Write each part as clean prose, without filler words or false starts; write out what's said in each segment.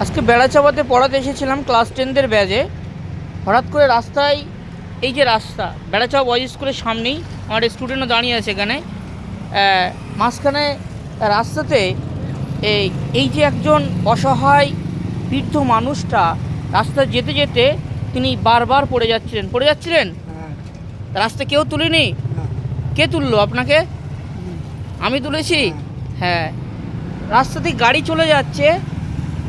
আজকে বেড়াচাপাতে পড়াতে এসেছিলাম ক্লাস 10দের ব্যাচে। হঠাৎ করে রাস্তায়, এই যে রাস্তা বেড়াচাপা বয়েজ স্কুলের সামনেই আমার স্টুডেন্টও দাঁড়িয়ে আছে এখানে, মাঝখানে রাস্তাতে এই যে একজন অসহায় বৃদ্ধ মানুষটা রাস্তা যেতে যেতে তিনি বারবার পড়ে যাচ্ছিলেন। রাস্তা কেউ তুলেনি? কে তুললো আপনাকে? আমি তুলেছি। হ্যাঁ, রাস্তাতে গাড়ি চলে যাচ্ছে,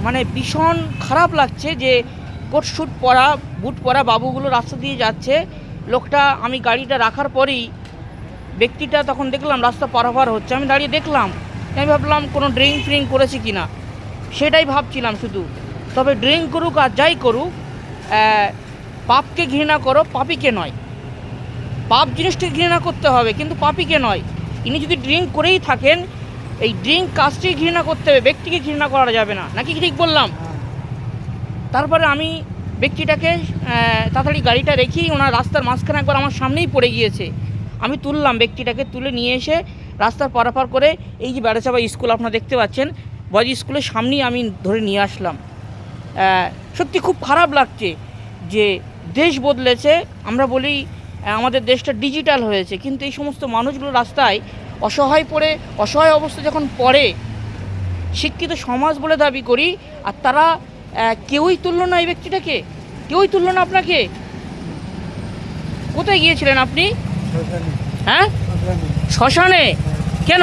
মানে ভীষণ খারাপ লাগছে যে কোট শুট পরা, বুট পরা বাবুগুলো রাস্তা দিয়ে যাচ্ছে। লোকটা, আমি গাড়িটা রাখার পরেই ব্যক্তিটা তখন দেখলাম রাস্তা পারাপার হচ্ছে, আমি দাঁড়িয়ে দেখলাম। আমি ভাবলাম কোনো ড্রিঙ্ক ফ্রিঙ্ক করেছে কি না, সেটাই ভাবছিলাম শুধু। তবে ড্রিঙ্ক করুক আর যাই করুক, পাপকে ঘৃণা করো, পাপীকে নয়। পাপ জিনিসটাকে ঘৃণা করতে হবে, কিন্তু পাপীকে নয়। ইনি যদি ড্রিঙ্ক করেই থাকেন, এই ড্রিঙ্ক কাজটাই ঘৃণা করতে হবে, ব্যক্তিকে ঘৃণা করা যাবে না, নাকি ঠিক বললাম? তারপরে আমি ব্যক্তিটাকে তাড়াতাড়ি গাড়িটা রেখেই ওনার রাস্তার মাঝখানে একবার আমার সামনেই পড়ে গিয়েছে। আমি তুললাম, ব্যক্তিটাকে তুলে নিয়ে এসে রাস্তার পারাপার করে এই যে বেড়াচাপা স্কুল আপনারা দেখতে পাচ্ছেন, বয়েজ স্কুলের সামনেই আমি ধরে নিয়ে আসলাম। সত্যি খুব খারাপ লাগছে যে দেশ বদলেছে, আমরা বলি আমাদের দেশটা ডিজিটাল হয়েছে, কিন্তু এই সমস্ত মানুষগুলো রাস্তায় অসহায় অবস্থা যখন পড়ে, শিক্ষিত সমাজ বলে দাবি করি, আর তারা কেউই তুললো না এই ব্যক্তিটাকে, কেউই তুললো না আপনাকে। কোথায় গিয়েছিলেন আপনি? হ্যাঁ, শ্মশানে। কেন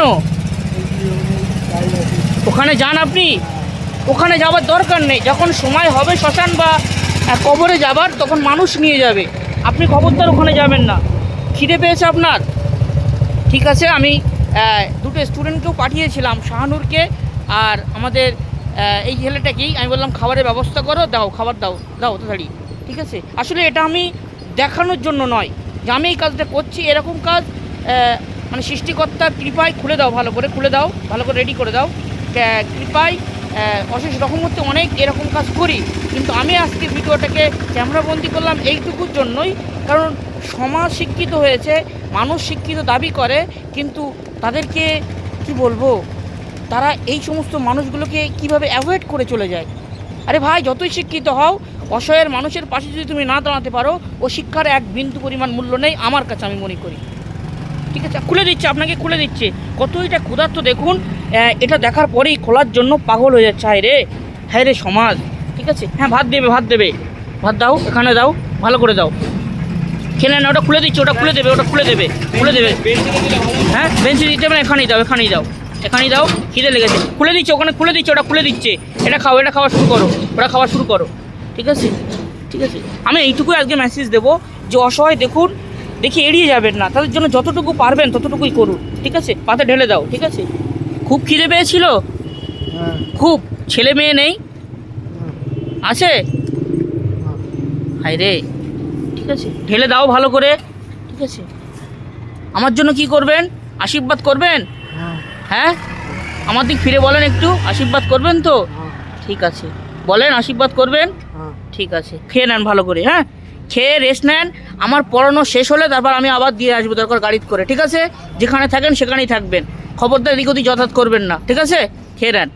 ওখানে যান আপনি? ওখানে যাবার দরকার নেই, যখন সময় হবে শ্মশান বা কবরে যাবার, তখন মানুষ নিয়ে যাবে, আপনি খবরদার ওখানে যাবেন না। খিদে পেয়েছে আপনার? ঠিক আছে, আমি দুটো স্টুডেন্টকেও পাঠিয়েছিলাম, শাহানুরকে আর আমাদের এই ছেলেটাকেই। আমি বললাম খাবারের ব্যবস্থা করো, দাও খাবার, দাও তাড়াতাড়ি। ঠিক আছে, আসলে এটা আমি দেখানোর জন্য নয় যে আমি এই কাজটা করছি, এরকম কাজ মানে সৃষ্টিকর্তার কৃপায় খুলে দাও, ভালো করে রেডি করে দাও, কৃপায় অশেষ রকমতে অনেক এরকম কাজ করি। কিন্তু আমি আজকে ভিডিওটাকে ক্যামেরাবন্দি করলাম এইটুকুর জন্যই, কারণ সমাজ শিক্ষিত হয়েছে, মানুষ শিক্ষিত দাবি করে, কিন্তু তাদেরকে কি বলবো, তারা এই সমস্ত মানুষগুলোকে কিভাবে অ্যাভয়েড করে চলে যায়। আরে ভাই, যতই শিক্ষিত হও, অসহায়ের মানুষের পাশে যদি তুমি না দাঁড়াতে পারো, ও শিক্ষার এক বিন্দু পরিমাণ মূল্য নেই আমার কাছে, আমি মনে করি। ঠিক আছে, খুলে দিচ্ছে, আপনাকে খুলে দিচ্ছে। কতইটা ক্ষুধার্ত দেখুন, এটা দেখার পরেই খোলার জন্য পাগল হয়ে যাচ্ছে। হ্যাঁ রে সমাজ। ঠিক আছে, হ্যাঁ ভাত দেবে, ভাত দাও, এখানে দাও, ভালো করে দাও, খেলে না। ওটা খুলে দিচ্ছে, ওটা খুলে দেবে। হ্যাঁ, বেঞ্চে দিতে হবে না, এখানেই দাও, খিদে লেগেছে। খুলে দিচ্ছে, ওটা খুলে দিচ্ছে। এটা খাওয়া শুরু করো। ঠিক আছে, আমি এইটুকুই আজকে মেসেজ দেবো যে অসহায় দেখি এড়িয়ে যাবেন না, তাদের জন্য যতটুকু পারবেন ততটুকুই করুন। ঠিক আছে, পাতে ঢেলে দাও। ঠিক আছে, খুব খিদে পেয়েছিল, খুব। ছেলে মেয়ে নেই? আছে? হায় রে। ঠিক আছে, ঢেলে দাও ভালো করে। ঠিক আছে, আমার জন্য কি করবেন? আশীর্বাদ করবেন? হ্যাঁ, আমার দিক ফিরে বলেন একটু, আশীর্বাদ করবেন তো? ঠিক আছে, বলেন আশীর্বাদ করবেন। ঠিক আছে, খেয়ে নেন ভালো করে, হ্যাঁ, খেয়ে রেস্ট নেন। আমার পড়ানো শেষ হলে তারপর আমি আবার দিয়ে আসবো, দরকার গাড়িতে করে। ঠিক আছে, যেখানে থাকেন সেখানেই থাকবেন, খবরদার এদিক ওদিক যাতায়াত করবেন না। ঠিক আছে, খেয়ে নেন।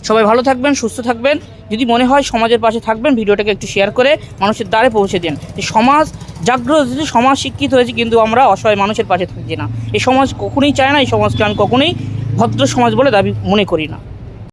সবাই ভালো থাকবেন, সুস্থ থাকবেন। যদি মনে হয় সমাজের পাশে থাকবেন, ভিডিওটাকে একটু শেয়ার করে মানুষের দ্বারে পৌঁছে দেন। এই সমাজ জাগ্রত হয়েছে, সমাজ শিক্ষিত হয়েছে, কিন্তু আমরা অসহায় মানুষের পাশে থাকছি না। এই সমাজ কখনোই চায় না, এই সমাজকে আমি কখনোই ভদ্র সমাজ বলে দাবি মনে করি না।